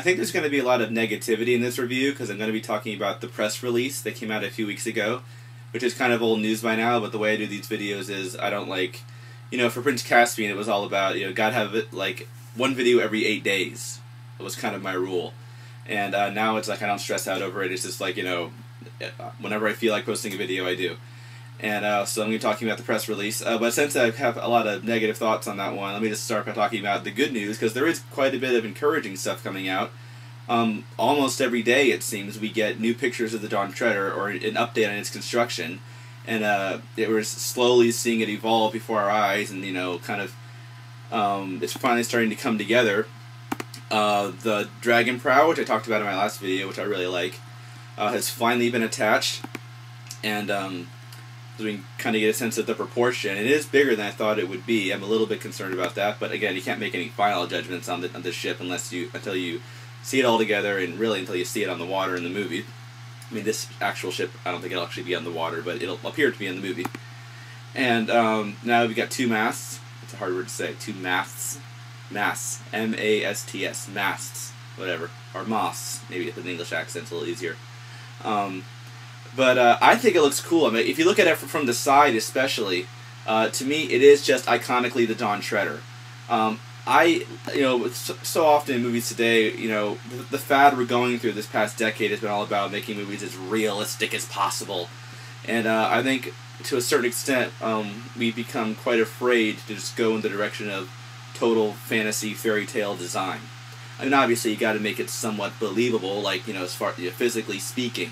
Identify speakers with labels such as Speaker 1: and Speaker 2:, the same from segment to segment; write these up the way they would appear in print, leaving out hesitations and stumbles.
Speaker 1: think there's going to be a lot of negativity in this review because I'm going to be talking about the press release that came out a few weeks ago, which is kind of old news by now, but the way I do these videos is I don't like, for Prince Caspian it was all about, gotta have it like one video every 8 days. It was kind of my rule. And now it's like I don't stress out over it. It's just like, whenever I feel like posting a video, I do. And so I'm going to be talking about the press release. But since I have a lot of negative thoughts on that one, let me just start by talking about the good news, because there is quite a bit of encouraging stuff coming out. Almost every day, it seems, we get new pictures of the Dawn Treader or an update on its construction. And we're slowly seeing it evolve before our eyes, and, it's finally starting to come together. The Dragon Prow, which I talked about in my last video, which I really like, has finally been attached. And so we can kind of get a sense of the proportion. It is bigger than I thought it would be. I'm a little bit concerned about that, but again, you can't make any final judgments on this ship until you see it all together, and really until you see it on the water in the movie. I mean, this actual ship, I don't think it'll actually be on the water, but it'll appear to be in the movie. And now we've got 2 masts. It's a hard word to say. 2 masts. Masts. M-A-S-T-S. Masts. Whatever. Or masts. Maybe with an English accent, it's a little easier. But I think it looks cool. I mean, if you look at it from the side especially, to me it is just iconically the Dawn Treader. So often in movies today, the fad we're going through this past decade has been all about making movies as realistic as possible. And I think to a certain extent, we've become quite afraid to just go in the direction of total fantasy fairy tale design. I mean, obviously you got to make it somewhat believable, like, as far physically speaking.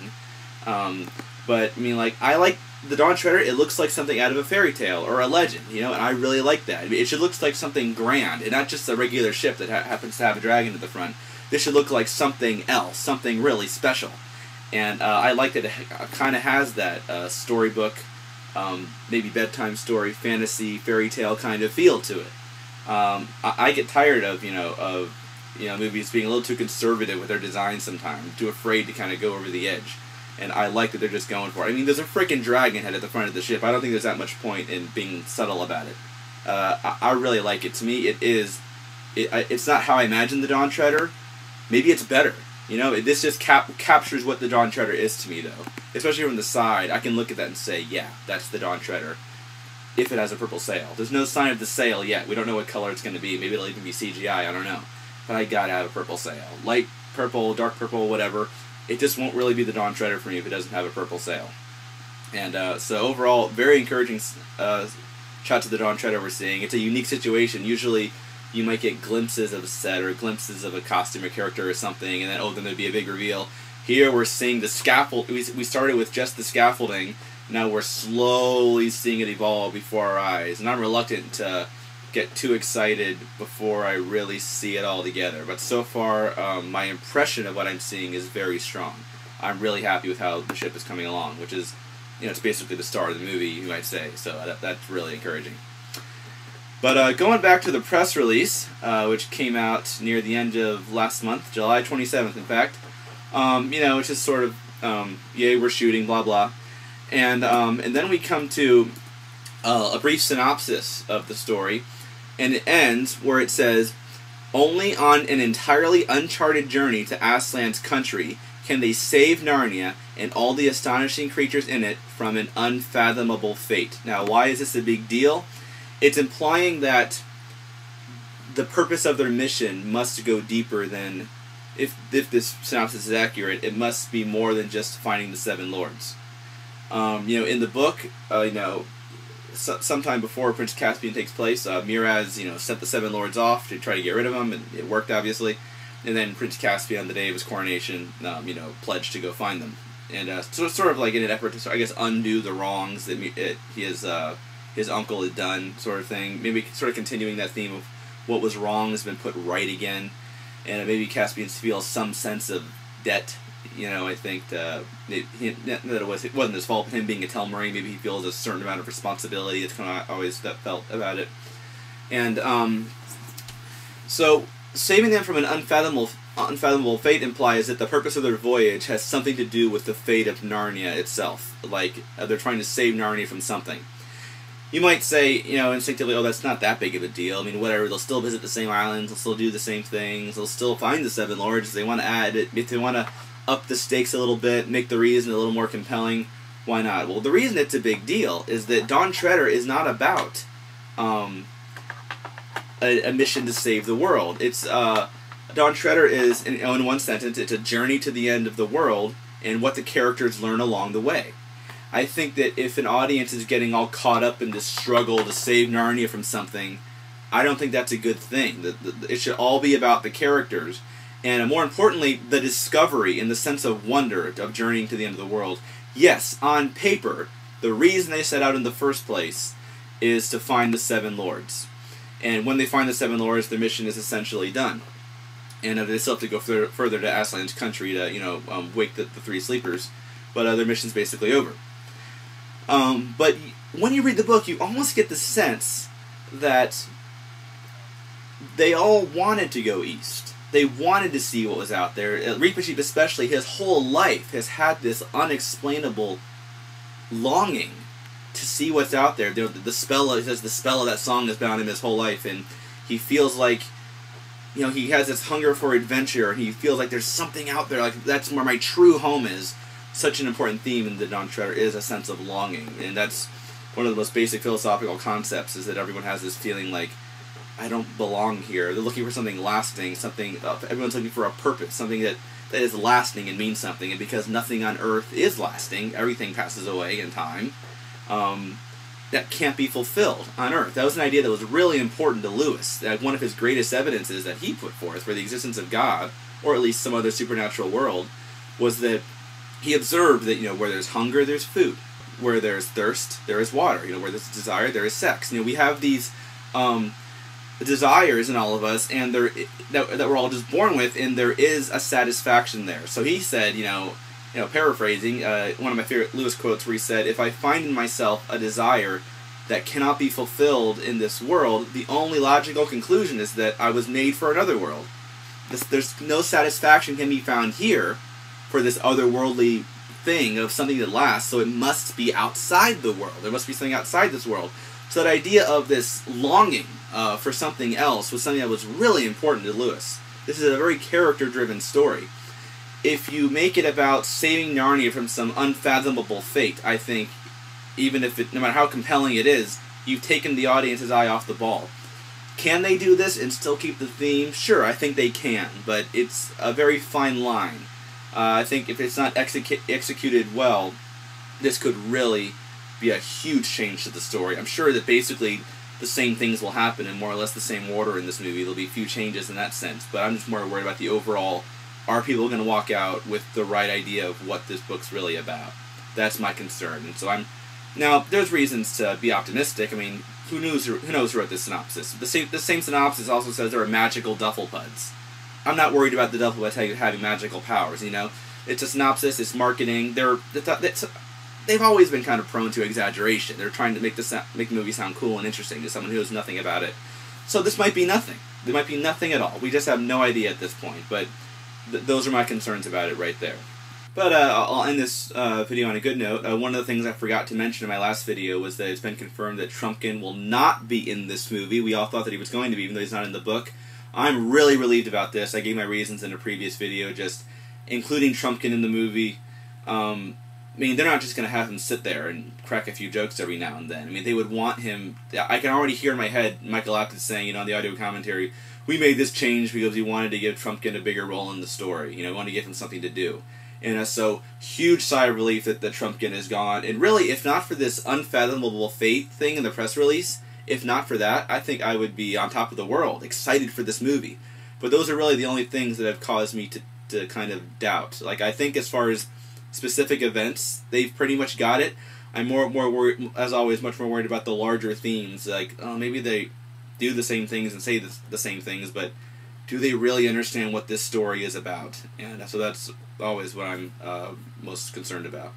Speaker 1: But I mean, like, I like the Dawn Treader. It looks like something out of a fairy tale or a legend, and I really like that. I mean, it should look like something grand, and not just a regular ship that happens to have a dragon at the front. This should look like something else, something really special. And I like that it kind of has that storybook, maybe bedtime story, fantasy, fairy tale kind of feel to it. I get tired of movies being a little too conservative with their design sometimes, too afraid to kind of go over the edge. And I like that they're just going for it. I mean, there's a freaking dragon head at the front of the ship. I don't think there's that much point in being subtle about it. I really like it. To me, it's not how I imagined the Dawn Treader. Maybe it's better. This just captures what the Dawn Treader is to me, though. Especially from the side, I can look at that and say, yeah, that's the Dawn Treader. If it has a purple sail. There's no sign of the sail yet. We don't know what color it's going to be. Maybe it'll even be CGI. I don't know. But I gotta have a purple sail. Light purple, dark purple, whatever. It just won't really be the Dawn Treader for me if it doesn't have a purple sail. And so overall, very encouraging shots of the Dawn Treader we're seeing. It's a unique situation. Usually you might get glimpses of a set or glimpses of a costume or character or something, and then there'd be a big reveal. Here we're seeing the scaffold. We started with just the scaffolding. Now we're slowly seeing it evolve before our eyes. And I'm reluctant to get too excited before I really see it all together. But so far, my impression of what I'm seeing is very strong. I'm really happy with how the ship is coming along, which is, it's basically the star of the movie, you might say. So that's really encouraging. But going back to the press release, which came out near the end of last month, July 27th, in fact, it's just sort of, yay, we're shooting, blah, blah. And then we come to a brief synopsis of the story. And it ends where it says, only on an entirely uncharted journey to Aslan's country can they save Narnia and all the astonishing creatures in it from an unfathomable fate. Now, why is this a big deal? It's implying that the purpose of their mission must go deeper than, if this synopsis is accurate, it must be more than just finding the 7 lords. In the book, sometime before Prince Caspian takes place, Miraz, sent the 7 lords off to try to get rid of them, and it worked, obviously. And then Prince Caspian, on the day of his coronation, pledged to go find them. And so it's sort of like in an effort to, I guess, undo the wrongs that his uncle had done, sort of thing. Maybe sort of continuing that theme of what was wrong has been put right again. And maybe Caspian feels some sense of debt. I think that it wasn't his fault, but him being a Telmarine, maybe he feels a certain amount of responsibility. It's kind of always felt about it. And so saving them from an unfathomable fate implies that the purpose of their voyage has something to do with the fate of Narnia itself. Like, they're trying to save Narnia from something. You might say, you know, instinctively, oh, that's not that big of a deal. I mean, whatever, they'll still visit the same islands, they'll still do the same things, they'll still find the Seven Lords. If they want to add it, if they want to up the stakes a little bit, make the reason a little more compelling, why not? Well, the reason it's a big deal is that Dawn Treader is not about a mission to save the world. It's Dawn Treader is, in one sentence, it's a journey to the end of the world and what the characters learn along the way. I think that if an audience is getting all caught up in this struggle to save Narnia from something, I don't think that's a good thing. It should all be about the characters, and more importantly, the discovery and the sense of wonder of journeying to the end of the world. Yes, on paper, the reason they set out in the first place is to find the Seven Lords. And when they find the Seven Lords, their mission is essentially done. And they still have to go further to Aslan's country to, you know, wake the three sleepers. But their mission's basically over. But when you read the book, you almost get the sense that they all wanted to go east. They wanted to see what was out there. Reepicheep especially, his whole life has had this unexplainable longing to see what's out there. The spell of that song has been on him his whole life, and he feels like, you know, he has this hunger for adventure. He feels like there's something out there, like that's where my true home is. Such an important theme in the Dawn Treader is a sense of longing, and that's one of the most basic philosophical concepts, is that everyone has this feeling like, I don't belong here. They're looking for something lasting, something, everyone's looking for a purpose, something that is lasting and means something, and because nothing on earth is lasting, everything passes away in time, that can't be fulfilled on earth. That was an idea that was really important to Lewis. One of his greatest evidences that he put forth for the existence of God, or at least some other supernatural world, was that he observed that, you know, where there's hunger, there's food. Where there's thirst, there is water. You know, where there's desire, there is sex. You know, we have these desires in all of us, and that we're all just born with, and there is a satisfaction there. So he said, you know, paraphrasing, one of my favorite Lewis quotes, where he said, "If I find in myself a desire that cannot be fulfilled in this world, the only logical conclusion is that I was made for another world. There's no satisfaction can be found here for this otherworldly thing of something that lasts, so it must be outside the world. There must be something outside this world." So that idea of this longing for something else was something that was really important to Lewis. This is a very character-driven story. If you make it about saving Narnia from some unfathomable fate, I think, even if no matter how compelling it is, you've taken the audience's eye off the ball. Can they do this and still keep the theme? Sure, I think they can, but it's a very fine line. I think if it's not executed well, this could really be a huge change to the story. I'm sure that basically the same things will happen in more or less the same order in this movie. There'll be a few changes in that sense, but I'm just more worried about the overall, are people going to walk out with the right idea of what this book's really about? That's my concern. And so now, there's reasons to be optimistic. I mean, who knows who wrote this synopsis? The same synopsis also says there are magical duffel buds. I'm not worried about the duffel buds having magical powers, you know? It's a synopsis, it's marketing. They've always been kind of prone to exaggeration. They're trying to make the movie sound cool and interesting to someone who knows nothing about it. So this might be nothing. There might be nothing at all. We just have no idea at this point, but those are my concerns about it right there. But I'll end this video on a good note. One of the things I forgot to mention in my last video was that it's been confirmed that Trumpkin will not be in this movie. We all thought that he was going to be, even though he's not in the book. I'm really relieved about this. I gave my reasons in a previous video, just including Trumpkin in the movie. I mean, they're not just going to have him sit there and crack a few jokes every now and then. I mean, they would want him... I can already hear in my head Michael Apted saying, you know, on the audio commentary, we made this change because we wanted to give Trumpkin a bigger role in the story. You know, we wanted to give him something to do. And so, huge sigh of relief that Trumpkin is gone. And really, if not for this unfathomable fate thing in the press release, if not for that, I think I would be on top of the world, excited for this movie. But those are really the only things that have caused me to kind of doubt. Like, I think as far as specific events, they've pretty much got it. I'm more worried, as always, much more worried about the larger themes. Like, oh, maybe they do the same things and say the same things, but do they really understand what this story is about? And so that's always what I'm most concerned about.